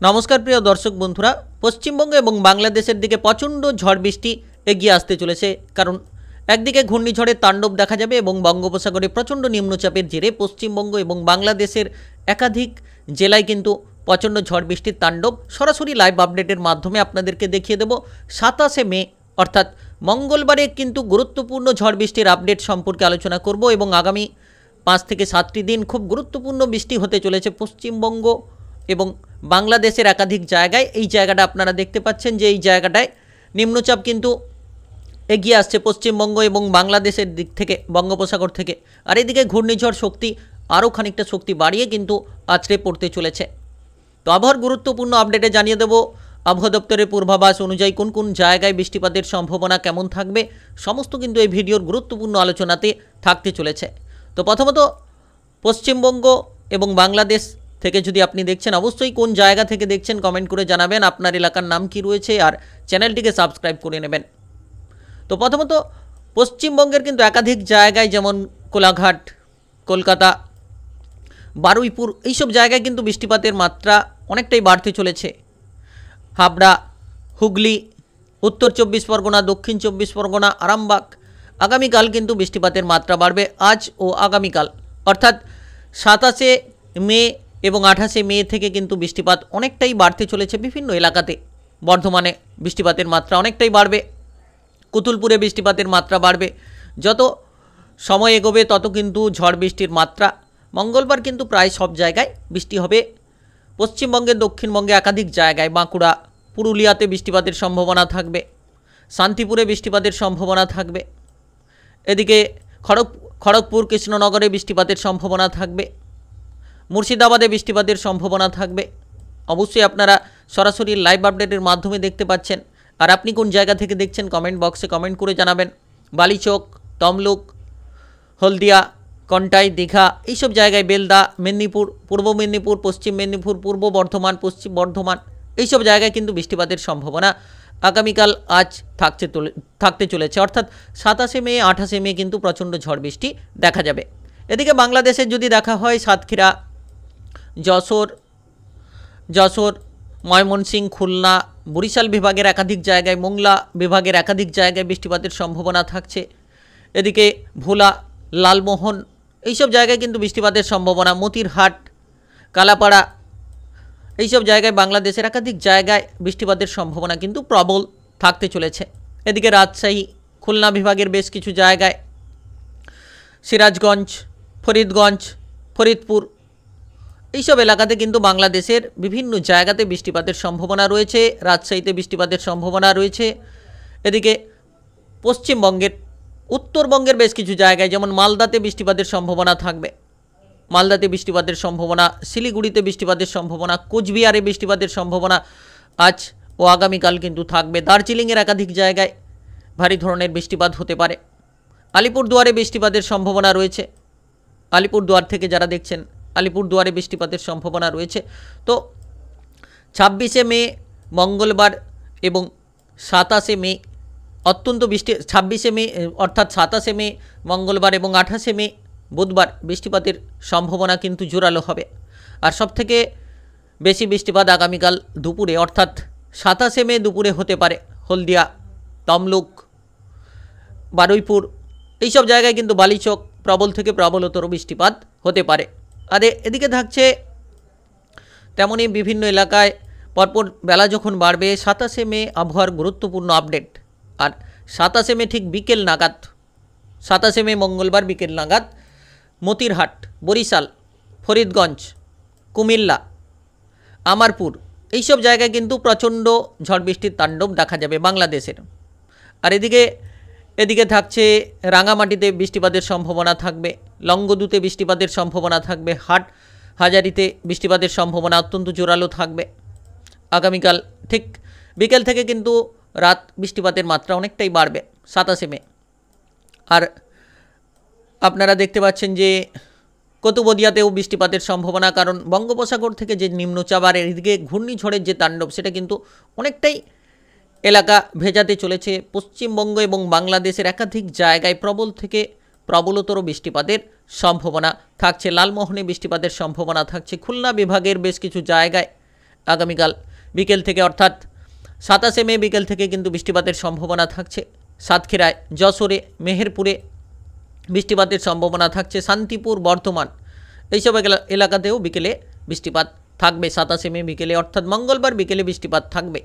নমস্কার প্রিয় দর্শক বন্ধুরা, পশ্চিমবঙ্গ এবং বাংলাদেশের দিকে প্রচণ্ড ঝড় বৃষ্টি এগিয়ে আসতে চলেছে। কারণ একদিকে ঘূর্ণিঝড়ের তাণ্ডব দেখা যাবে এবং বঙ্গোপসাগরে প্রচণ্ড নিম্নচাপের জেরে পশ্চিমবঙ্গ এবং বাংলাদেশের একাধিক জেলায় কিন্তু প্রচণ্ড ঝড় বৃষ্টির তাণ্ডব। সরাসরি লাইভ আপডেটের মাধ্যমে আপনাদেরকে দেখিয়ে দেব 27শে মে অর্থাৎ মঙ্গলবারে কিন্তু গুরুত্বপূর্ণ ঝড় বৃষ্টির আপডেট সম্পর্কে আলোচনা করব এবং আগামী 5 থেকে 7টি দিন খুব গুরুত্বপূর্ণ বৃষ্টি হতে চলেছে পশ্চিমবঙ্গ এবং বাংলাদেশের একাধিক জায়গায়। এই জায়গাটা আপনারা দেখতে পাচ্ছেন যে এই জায়গাটায় নিম্নচাপ কিন্তু এগিয়ে আসছে পশ্চিমবঙ্গ এবং বাংলাদেশের দিক থেকে, বঙ্গোপসাগর থেকে। আর এদিকে ঘূর্ণিঝড় শক্তি আরও খানিকটা শক্তি বাড়িয়ে কিন্তু আছড়ে পড়তে চলেছে। তো আবহাওয়ার গুরুত্বপূর্ণ আপডেটে জানিয়ে দেব আবহাওয়া দপ্তরের পূর্বাভাস অনুযায়ী কোন কোন জায়গায় বৃষ্টিপাতের সম্ভাবনা কেমন থাকবে, সমস্ত কিন্তু এই ভিডিওর গুরুত্বপূর্ণ আলোচনাতে থাকতে চলেছে। তো প্রথমত পশ্চিমবঙ্গ এবং বাংলাদেশ থেকে যদি আপনি দেখছেন, অবশ্যই কোন জায়গা থেকে দেখছেন কমেন্ট করে জানাবেন, আপনার এলাকার নাম কি রয়েছে আর চ্যানেলটিকে সাবস্ক্রাইব করে নেবেন। তো প্রথমত পশ্চিমবঙ্গের কিন্তু একাধিক জায়গায় যেমন কোলাঘাট, কলকাতা, বারুইপুর, এইসব জায়গায় কিন্তু বৃষ্টিপাতের মাত্রা অনেকটাই বাড়তে চলেছে। হাবড়া, হুগলি, উত্তর 24 পরগনা, দক্ষিণ 24 পরগনা, আরামবাগ, আগামীকাল কিন্তু বৃষ্টিপাতের মাত্রা বাড়বে। আজ ও আগামীকাল অর্থাৎ 27শে মে এবং 28শে মে থেকে কিন্তু বৃষ্টিপাত অনেকটাই বাড়তে চলেছে বিভিন্ন এলাকাতে। বর্ধমানে বৃষ্টিপাতের মাত্রা অনেকটাই বাড়বে, কুতুলপুরে বৃষ্টিপাতের মাত্রা বাড়বে। যত সময় এগোবে তত কিন্তু ঝড় বৃষ্টির মাত্রা, মঙ্গলবার কিন্তু প্রায় সব জায়গায় বৃষ্টি হবে। পশ্চিমবঙ্গের দক্ষিণবঙ্গে একাধিক জায়গায়, বাঁকুড়া, পুরুলিয়াতে বৃষ্টিপাতের সম্ভাবনা থাকবে, শান্তিপুরে বৃষ্টিপাতের সম্ভাবনা থাকবে, এদিকে খড়গপুর, কৃষ্ণনগরে বৃষ্টিপাতের সম্ভাবনা থাকবে, মুর্শিদাবাদে বৃষ্টিপাতের সম্ভাবনা থাকবে। অবশ্যই আপনারা সরাসরি লাইভ আপডেটের মাধ্যমে দেখতে পাচ্ছেন। আর আপনি কোন জায়গা থেকে দেখছেন কমেন্ট বক্সে কমেন্ট করে জানাবেন। বালিচক, তমলুক, হলদিয়া, কন্টাই, দীঘা, এইসব জায়গায়, বেলদা, মেদিনীপুর, পূর্ব মেদিনীপুর, পশ্চিম মেদিনীপুর, পূর্ব বর্ধমান, পশ্চিম বর্ধমান, এইসব জায়গায় কিন্তু বৃষ্টিপাতের সম্ভাবনা আগামীকাল আজ থাকতে চলেছে। অর্থাৎ 27শে মে 28শে মে কিন্তু প্রচণ্ড ঝড় বৃষ্টি দেখা যাবে। এদিকে বাংলাদেশের যদি দেখা হয়, সাতক্ষীরা, যশোর, ময়মনসিংহ, খুলনা, বরিশাল বিভাগের একাধিক জায়গায়, মোংলা বিভাগের একাধিক জায়গায় বৃষ্টিপাতের সম্ভাবনা থাকছে। এদিকে ভোলা, লালমোহন, এইসব জায়গায় কিন্তু বৃষ্টিপাতের সম্ভাবনা, মতিরহাট, কালাপাড়া, এইসব জায়গায় বাংলাদেশের একাধিক জায়গায় বৃষ্টিপাতের সম্ভাবনা কিন্তু প্রবল থাকতে চলেছে। এদিকে রাজশাহী, খুলনা বিভাগের বেশ কিছু জায়গায়, সিরাজগঞ্জ, ফরিদগঞ্জ, ফরিদপুর, এইসব এলাকাতে কিন্তু বাংলাদেশের বিভিন্ন জায়গাতে বৃষ্টিপাতের সম্ভাবনা রয়েছে। রাজশাহীতে বৃষ্টিপাতের সম্ভাবনা রয়েছে। এদিকে পশ্চিমবঙ্গের উত্তরবঙ্গের বেশ কিছু জায়গায় যেমন মালদাতে বৃষ্টিপাতের সম্ভাবনা থাকবে, মালদাতে বৃষ্টিপাতের সম্ভাবনা, শিলিগুড়িতে বৃষ্টিপাতের সম্ভাবনা, কোচবিহারে বৃষ্টিপাতের সম্ভাবনা আজ ও আগামীকাল কিন্তু থাকবে। দার্জিলিংয়ের একাধিক জায়গায় ভারী ধরনের বৃষ্টিপাত হতে পারে। আলিপুরদুয়ারে বৃষ্টিপাতের সম্ভাবনা রয়েছে। আলিপুরদুয়ার থেকে যারা দেখছেন, আলিপুরদুয়ারে বৃষ্টিপাতের সম্ভাবনা রয়েছে। তো 26শে মে মঙ্গলবার এবং 27শে মে অত্যন্ত 26শে মে অর্থাৎ 27শে মে মঙ্গলবার এবং 28শে মে বুধবার বৃষ্টিপাতের সম্ভাবনা কিন্তু জোরালো হবে। আর সবথেকে বেশি বৃষ্টিপাত আগামীকাল দুপুরে অর্থাৎ 27শে মে দুপুরে হতে পারে। হলদিয়া, তমলুক, বারুইপুর, এইসব জায়গায় কিন্তু বালিচক প্রবল থেকে প্রবলতর বৃষ্টিপাত হতে পারে। আর এদিকে থাকছে তেমনই বিভিন্ন এলাকায় পরপর বেলা যখন বাড়বে 27শে মে আবহাওয়ার গুরুত্বপূর্ণ আপডেট। আর 27শে মে ঠিক বিকেল নাগাদ, 27শে মে মঙ্গলবার বিকেল নাগাদ মতিরহাট, বরিশাল, ফরিদগঞ্জ, কুমিল্লা, আমারপুর, এইসব জায়গায় কিন্তু প্রচণ্ড ঝড় বৃষ্টির তাণ্ডব দেখা যাবে বাংলাদেশের। আর এদিকে থাকছে রাঙামাটিতে বৃষ্টিপাতের সম্ভাবনা থাকবে, লংগদুতে বৃষ্টিপাতের সম্ভাবনা থাকবে, হাটহাজারীতে বৃষ্টিপাতের সম্ভাবনা অত্যন্ত জোরালো থাকবে। আগামীকাল ঠিক বিকেল থেকে কিন্তু রাত বৃষ্টিপাতের মাত্রা অনেকটাই বাড়বে 27শে মে। আর আপনারা দেখতে পাচ্ছেন যে কুতুবদিয়াতেও বৃষ্টিপাতের সম্ভাবনা, কারণ বঙ্গোপসাগর থেকে যে নিম্নচাপ আর এদিকে ঘূর্ণিঝড়ের যে তাণ্ডব, সেটা কিন্তু অনেকটাই এলাকা ভেজাতে চলেছে। পশ্চিমবঙ্গ এবং বাংলাদেশের একাধিক জায়গায় প্রবল থেকে প্রবলতর বৃষ্টিপাতের সম্ভাবনা থাকছে। লালমোহনে বৃষ্টিপাতের সম্ভাবনা থাকছে। খুলনা বিভাগের বেশ কিছু জায়গায় আগামীকাল বিকেল থেকে অর্থাৎ 27 মে বিকেল থেকে কিন্তু বৃষ্টিপাতের সম্ভাবনা থাকছে। সাতক্ষীরায়, যশোরে, মেহেরপুরে বৃষ্টিপাতের সম্ভাবনা থাকছে। শান্তিপুর, বর্ধমান এইসব এলাকাতেও বিকেলে বৃষ্টিপাত থাকবে 27 মে বিকেলে, অর্থাৎ মঙ্গলবার বিকেলে বৃষ্টিপাত থাকবে।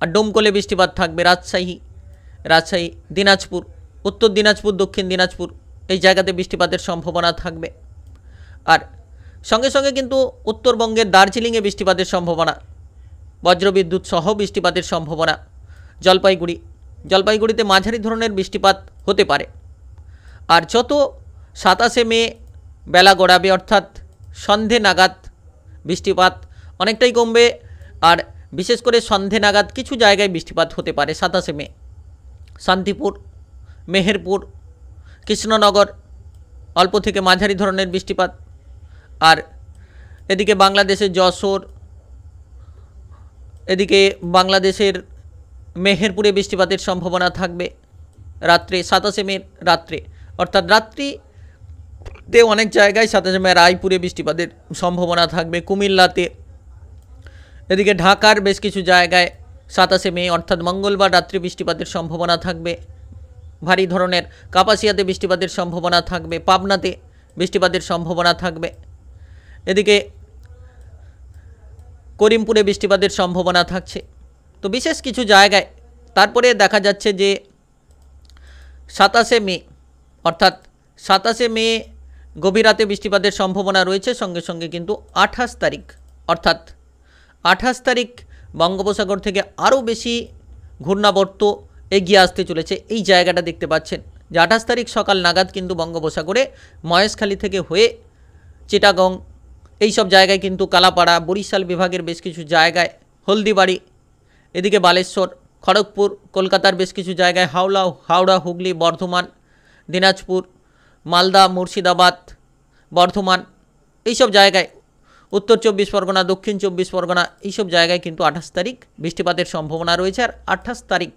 আর ডোমকলে বৃষ্টিপাত থাকবে। রাজশাহী, দিনাজপুর, উত্তর দিনাজপুর, দক্ষিণ দিনাজপুর এই জায়গাতে বৃষ্টিপাতের সম্ভাবনা থাকবে। আর সঙ্গে সঙ্গে কিন্তু উত্তরবঙ্গের দার্জিলিংয়ে বৃষ্টিপাতের সম্ভাবনা, বজ্রবিদ্যুৎ সহ বৃষ্টিপাতের সম্ভাবনা। জলপাইগুড়িতে মাঝারি ধরনের বৃষ্টিপাত হতে পারে। আর যত 27 মে বেলা গড়াবে অর্থাৎ সন্ধে নাগাদ বৃষ্টিপাত অনেকটাই কমবে। আর বিশেষ করে সন্ধে নাগাদ কিছু জায়গায় বৃষ্টিপাত হতে পারে 27 মে। শান্তিপুর, মেহেরপুর, কৃষ্ণনগর অল্প থেকে মাঝারি ধরনের বৃষ্টিপাত। আর এদিকে বাংলাদেশের যশোর, এদিকে বাংলাদেশের মেহেরপুরে বৃষ্টিপাতের সম্ভাবনা থাকবে রাত্রে 27 মে রাত্রে, অর্থাৎ রাত্রিতে অনেক জায়গায় 27 মে রায়পুরে বৃষ্টিপাতের সম্ভাবনা থাকবে, কুমিল্লাতে। এদিকে ঢাকার বেশ কিছু জায়গায় 27 মে অর্থাৎ মঙ্গলবার রাত্রে বৃষ্টিপাতের সম্ভাবনা থাকবে ভারী ধরনের। কাপাসিয়াতে বৃষ্টিপাতের সম্ভাবনা থাকবে, পাবনাতে বৃষ্টিপাতের সম্ভাবনা থাকবে। এদিকে করিমপুরে বৃষ্টিপাতের সম্ভাবনা থাকছে। তো বিশেষ কিছু জায়গায় তারপরে দেখা যাচ্ছে যে 27 মে অর্থাৎ 27 মে গভীর রাতে বৃষ্টিপাতের সম্ভাবনা রয়েছে। সঙ্গে সঙ্গে কিন্তু 28 তারিখ অর্থাৎ 28 তারিখ বঙ্গোপসাগর থেকে আরও বেশি ঘূর্ণাবর্ত এগিয়ে আসতে চলেছে। এই জায়গাটা দেখতে পাচ্ছেন যে 28 তারিখ সকাল নাগাদ কিন্তু বঙ্গোপসাগরে মহেশখালী থেকে হয়ে চিটাগং এই সব জায়গায় কিন্তু কালাপাড়া, বরিশাল বিভাগের বেশ কিছু জায়গায়, হলদিবাড়ি, এদিকে বালেশ্বর, খড়গপুর, কলকাতার বেশ কিছু জায়গায়, হাওড়া, হুগলি, বর্ধমান, দিনাজপুর, মালদা, মুর্শিদাবাদ, বর্ধমান এইসব জায়গায়, উত্তর 24 পরগনা, দক্ষিণ 24 পরগনা এইসব জায়গায় কিন্তু 28 তারিখ বৃষ্টিপাতের সম্ভাবনা রয়েছে। আর 28 তারিখ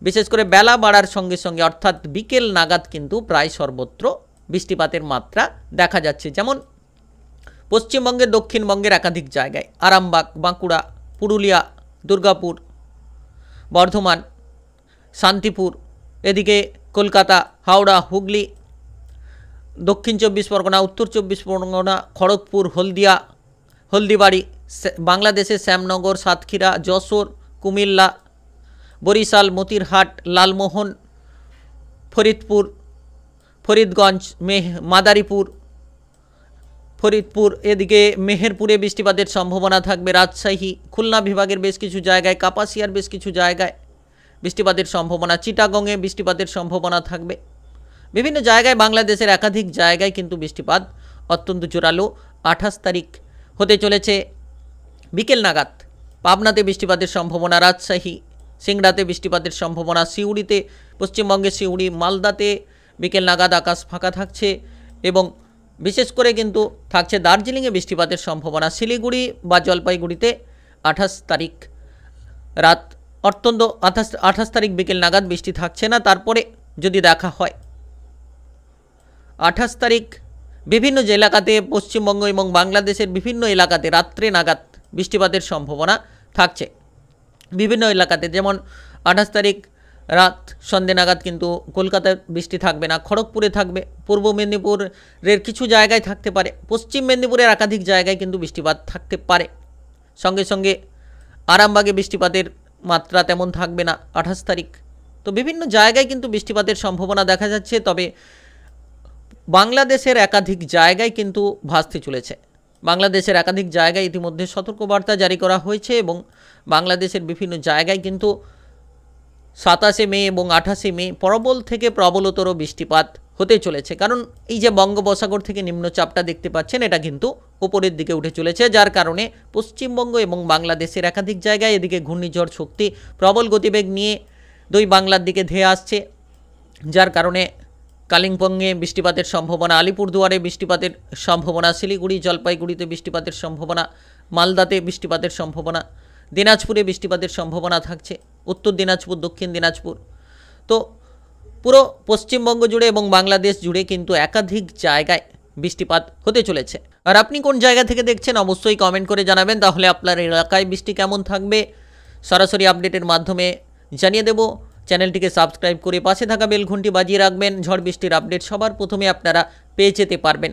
বিশেষ করে বেলা বাড়ার সঙ্গে সঙ্গে অর্থাৎ বিকেল নাগাদ কিন্তু প্রায় সর্বত্র বৃষ্টিপাতের মাত্রা দেখা যাচ্ছে। যেমন পশ্চিমবঙ্গের, দক্ষিণবঙ্গের একাধিক জায়গায়, আরামবাগ, বাঁকুড়া, পুরুলিয়া, দুর্গাপুর, বর্ধমান, শান্তিপুর, এদিকে কলকাতা, হাওড়া, হুগলি, দক্ষিণ 24 পরগনা, উত্তর 24 পরগনা, খড়গপুর, হলদিবাড়ি, বাংলাদেশের শ্যামনগর, সাতক্ষীরা, যশোর, কুমিল্লা, বরিশাল, মতিরহাট, লালমোহন, ফরিদগঞ্জ, মাদারীপুর, ফরিদপুর, এদিকে মেহেরপুরে বৃষ্টিপাতের সম্ভাবনা থাকবে। রাজশাহী, খুলনা বিভাগের বেশ কিছু জায়গায়, কাপাসিয়ার বেশ কিছু জায়গায় বৃষ্টিপাতের সম্ভাবনা, চিটাগংয়ে বৃষ্টিপাতের সম্ভাবনা থাকবে। বিভিন্ন জায়গায় বাংলাদেশের একাধিক জায়গায় কিন্তু বৃষ্টিপাত অত্যন্ত জোরালো 28 তারিখ হতে চলেছে বিকেল নাগাদ। পাবনাতে বৃষ্টিপাতের সম্ভাবনা, রাজশাহী, সিংড়াতে বৃষ্টিপাতের সম্ভাবনা, সিউড়িতে, পশ্চিমবঙ্গের সিউড়ি, মালদাতে বিকেল নাগাদ আকাশ ফাঁকা থাকছে এবং বিশেষ করে কিন্তু থাকছে দার্জিলিংয়ে বৃষ্টিপাতের সম্ভাবনা। শিলিগুড়ি বা জলপাইগুড়িতে 28 তারিখ রাত অত্যন্ত 28 তারিখ বিকেল নাগাদ বৃষ্টি থাকছে না। তারপরে যদি দেখা হয় 28 তারিখ বিভিন্ন যে এলাকাতে পশ্চিমবঙ্গ এবং বাংলাদেশের বিভিন্ন এলাকাতে রাত্রে নাগাদ বৃষ্টিপাতের সম্ভাবনা থাকছে বিভিন্ন এলাকাতে। যেমন 28 তারিখ রাত সন্ধ্যে নাগাদ কিন্তু কলকাতায় বৃষ্টি থাকবে না, খড়গপুরে থাকবে, পূর্ব মেদিনীপুরের কিছু জায়গায় থাকতে পারে, পশ্চিম মেদিনীপুরের একাধিক জায়গায় কিন্তু বৃষ্টিপাত থাকতে পারে। সঙ্গে সঙ্গে আরামবাগে বৃষ্টিপাতের মাত্রা তেমন থাকবে না 28 তারিখ। তো বিভিন্ন জায়গায় কিন্তু বৃষ্টিপাতের সম্ভাবনা দেখা যাচ্ছে। তবে বাংলাদেশের একাধিক জায়গায় কিন্তু ভাসতে চলেছে। বাংলাদেশের একাধিক জায়গায় ইতিমধ্যে সতর্কবার্তা জারি করা হয়েছে এবং বাংলাদেশের বিভিন্ন জায়গায় কিন্তু 27 মে এবং 28 মে প্রবল থেকে প্রবলতর বৃষ্টিপাত হতে চলেছে। কারণ এই যে বঙ্গোপসাগর থেকে নিম্নচাপটা দেখতে পাচ্ছেন এটা কিন্তু উপরের দিকে উঠে চলেছে, যার কারণে পশ্চিমবঙ্গ এবং বাংলাদেশের একাধিক জায়গায় এদিকে ঘূর্ণিঝড় শক্তি প্রবল গতিবেগ নিয়ে দুই বাংলার দিকে ধেয়ে আসছে, যার কারণে কালিম্পংয়ে বৃষ্টিপাতের সম্ভাবনা, আলিপুরদুয়ারে বৃষ্টিপাতের সম্ভাবনা, শিলিগুড়ি, জলপাইগুড়িতে বৃষ্টিপাতের সম্ভাবনা, মালদাতে বৃষ্টিপাতের সম্ভাবনা, দিনাজপুরে বৃষ্টিপাতের সম্ভাবনা থাকছে, উত্তর দিনাজপুর, দক্ষিণ দিনাজপুর। তো পুরো পশ্চিমবঙ্গ জুড়ে এবং বাংলাদেশ জুড়ে কিন্তু একাধিক জায়গায় বৃষ্টিপাত হতে চলেছে। আর আপনি কোন জায়গা থেকে দেখছেন অবশ্যই কমেন্ট করে জানাবেন, তাহলে আপনার এলাকায় বৃষ্টি কেমন থাকবে সরাসরি আপডেটের মাধ্যমে জানিয়ে দেব। চ্যানেলটিকে সাবস্ক্রাইব করে পাশে থাকা বেল ঘন্টি বাজিয়ে রাখবেন, ঝড় বৃষ্টির আপডেট সবার প্রথমে আপনারা পেয়ে যেতে পারবেন।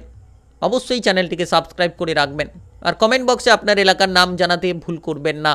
অবশ্যই চ্যানেলটিকে সাবস্ক্রাইব করে রাখবেন আর কমেন্ট বক্সে আপনার এলাকার নাম জানাতে ভুল করবেন না।